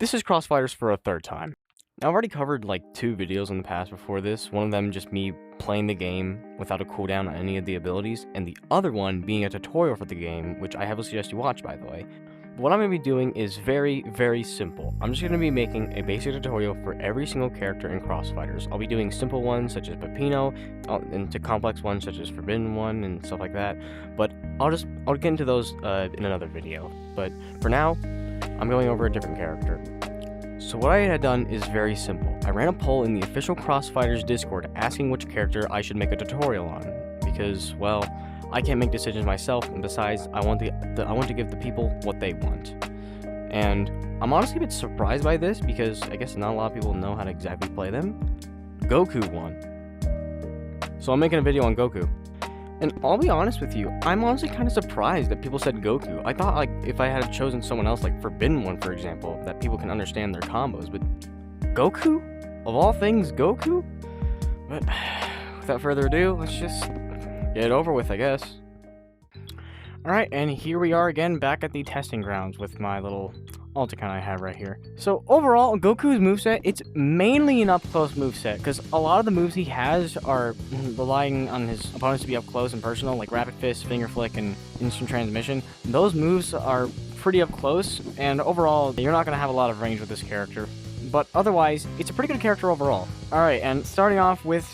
This is CrossFighters for a third time. Now, I've already covered like 2 videos in the past before this, one of them just me playing the game without a cooldown on any of the abilities, and the other one being a tutorial for the game, which I heavily suggest you watch, by the way. What I'm going to be doing is very, very simple. I'm just going to be making a basic tutorial for every single character in CrossFighters. I'll be doing simple ones such as Pepino, into complex ones such as Forbidden One and stuff like that, but I'll get into those in another video. But for now, I'm going over a different character. So what I had done is very simple. I ran a poll in the official CrossFighters Discord asking which character I should make a tutorial on, because, well, I can't make decisions myself, and besides, I want to give the people what they want. And I'm honestly a bit surprised by this, because I guess not a lot of people know how to exactly play them. Goku won. So I'm making a video on Goku. And I'll be honest with you, I'm honestly kind of surprised that people said Goku. I thought, like, if I had chosen someone else, like Forbidden One, for example, that people can understand their combos, but Goku? Of all things, Goku? But without further ado, let's just get it over with, I guess. Alright, and here we are again, back at the testing grounds with my little alt account I have right here. So overall, Goku's moveset, it's mainly an up-close moveset, because a lot of the moves he has are relying on his opponents to be up close and personal, like Rapid Fist, Finger Flick, and Instant Transmission. Those moves are pretty up close, and overall, you're not going to have a lot of range with this character. But otherwise, it's a pretty good character overall. Alright, and starting off with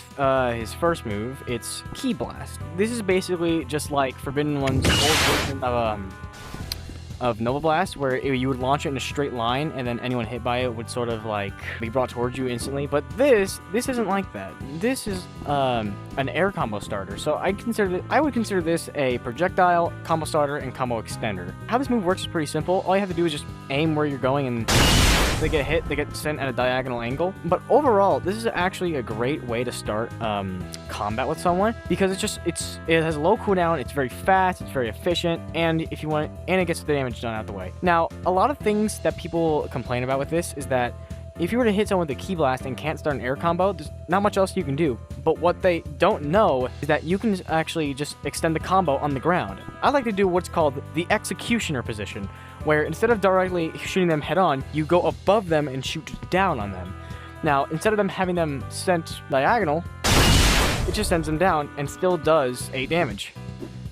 his first move, it's Ki Blast. This is basically just like Forbidden One's old version of Nova Blast, where you would launch it in a straight line, and then anyone hit by it would sort of like be brought towards you instantly. But this isn't like that. This is an air combo starter. So I would consider this a projectile, combo starter, and combo extender. How this move works is pretty simple. All you have to do is just aim where you're going, and if they get hit, they get sent at a diagonal angle. But overall, this is actually a great way to start combat with someone, because it has a low cooldown, it's very fast, it's very efficient, and if you want it, and it gets the damage done out the way. Now, a lot of things that people complain about with this is that if you were to hit someone with a Ki Blast and can't start an air combo, there's not much else you can do. But what they don't know is that you can actually just extend the combo on the ground. I like to do what's called the executioner position, where instead of directly shooting them head on, you go above them and shoot down on them. Now, instead of them having them sent diagonal, it just sends them down and still does 8 damage.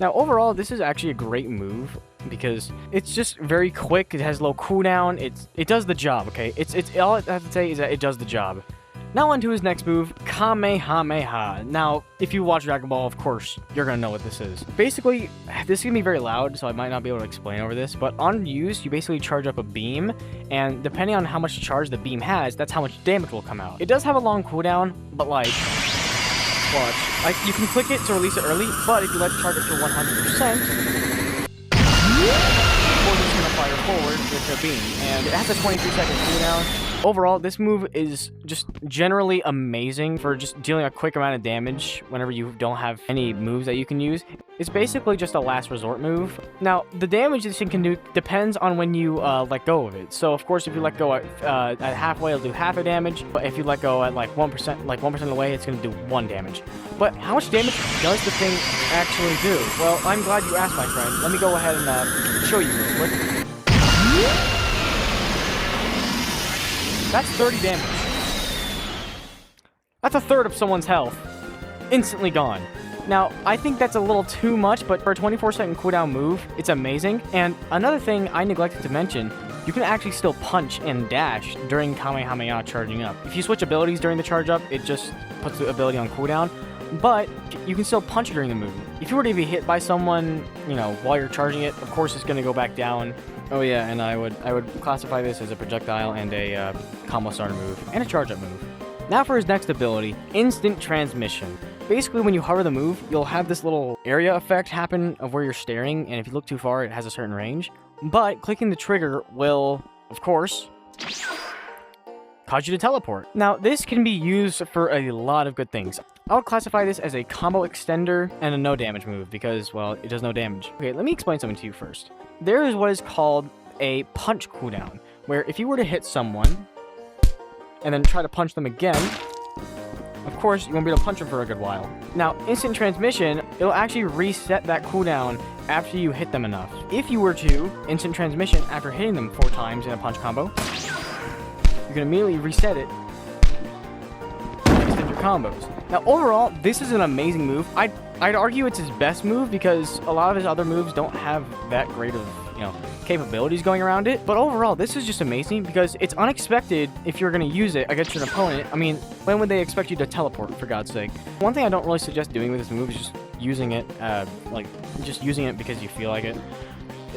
Now, overall, this is actually a great move, because it's just very quick, it has low cooldown, it does the job, okay? It's all I have to say is that it does the job. Now on to his next move, Kamehameha. Now, if you watch Dragon Ball, of course, you're gonna know what this is. Basically, this is gonna be very loud, so I might not be able to explain over this, but on use, you basically charge up a beam, and depending on how much charge the beam has, that's how much damage will come out. It does have a long cooldown, but like, watch. You can click it to release it early, but if you let it charge up to 100%, it's going to fire forward with a beam, and it has a 23-second cooldown. Overall, this move is just generally amazing for just dealing a quick amount of damage whenever you don't have any moves that you can use. It's basically just a last resort move. Now, the damage this thing can do depends on when you let go of it. So, of course, if you let go at halfway, it'll do half the damage. But if you let go at like 1% of the way, it's going to do 1 damage. But how much damage does the thing actually do? Well, I'm glad you asked, my friend. Let me go ahead and show you real quick. That's 30 damage. That's a third of someone's health. Instantly gone. Now, I think that's a little too much, but for a 24-second cooldown move, it's amazing. And another thing I neglected to mention, you can actually still punch and dash during Kamehameha charging up. If you switch abilities during the charge up, it just puts the ability on cooldown. But you can still punch during the move. If you were to be hit by someone, while you're charging it, of course it's going to go back down. Oh yeah, and I would classify this as a projectile and a combo starter move, and a charge up move. Now for his next ability, Instant Transmission. Basically, when you hover the move, you'll have this little area effect happen of where you're staring, and if you look too far, it has a certain range. But clicking the trigger will, of course, cause you to teleport. Now, this can be used for a lot of good things. I would classify this as a combo extender and a no damage move because, well, it does no damage. Okay, let me explain something to you first. There is what is called a punch cooldown, where if you were to hit someone and then try to punch them again, of course, you won't be able to punch them for a good while. Now, Instant Transmission, it'll actually reset that cooldown after you hit them enough. If you were to Instant Transmission after hitting them 4 times in a punch combo, you can immediately reset it and extend your combos. Now, overall, this is an amazing move. I'd argue it's his best move because a lot of his other moves don't have that great of, capabilities going around it. But overall, this is just amazing because it's unexpected if you're going to use it against your opponent. I mean, when would they expect you to teleport, for God's sake? One thing I don't really suggest doing with this move is just using it, because you feel like it.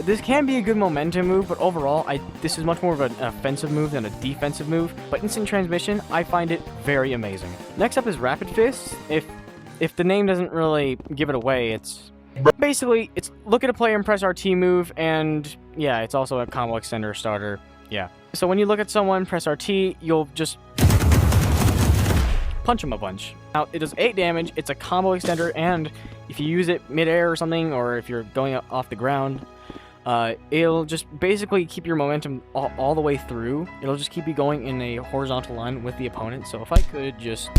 This can be a good momentum move, but overall, this is much more of an offensive move than a defensive move. But instant transmission, I find it very amazing. Next up is Rapid Fist. If the name doesn't really give it away, it's basically look at a player and press RT move, and yeah, it's also a combo extender starter. Yeah. So when you look at someone, press RT, you'll just punch him a bunch. Now, it does 8 damage, it's a combo extender, and if you use it mid-air or something, or if you're going off the ground, it'll just basically keep your momentum all the way through. It'll just keep you going in a horizontal line with the opponent. So if I could just...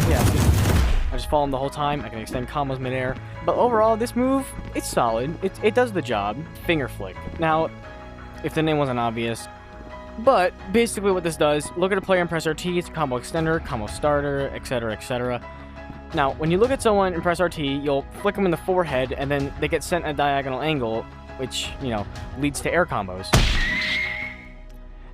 yeah, see, I just follow him the whole time. I can extend combos mid-air. But overall, this move, it's solid. It does the job. Finger flick. Now, if the name wasn't obvious... but basically what this does, look at a player and press RT, it's a combo extender, combo starter, etc, etc. Now, when you look at someone and press RT, you'll flick them in the forehead, and then they get sent at a diagonal angle, which, leads to air combos.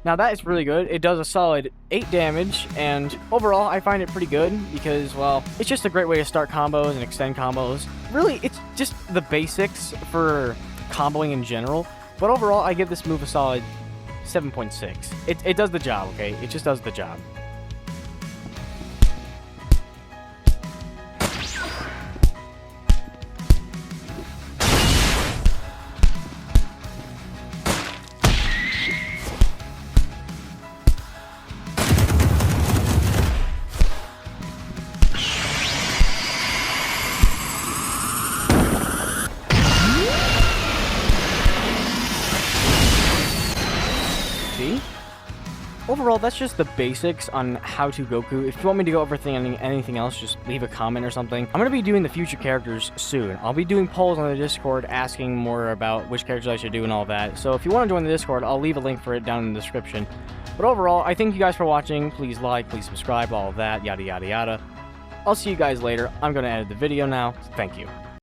Now, that is really good. It does a solid 8 damage, and overall, I find it pretty good because, well, it's just a great way to start combos and extend combos. Really, it's just the basics for comboing in general, but overall, I give this move a solid 7.6. It does the job, okay? It just does the job. Overall, that's just the basics on how to Goku. If you want me to go over anything else, just leave a comment or something. I'm going to be doing the future characters soon. I'll be doing polls on the Discord asking more about which characters I should do and all that. So if you want to join the Discord, I'll leave a link for it down in the description. But overall, I thank you guys for watching. Please like, please subscribe, all of that, yada yada yada. I'll see you guys later. I'm going to edit the video now. Thank you.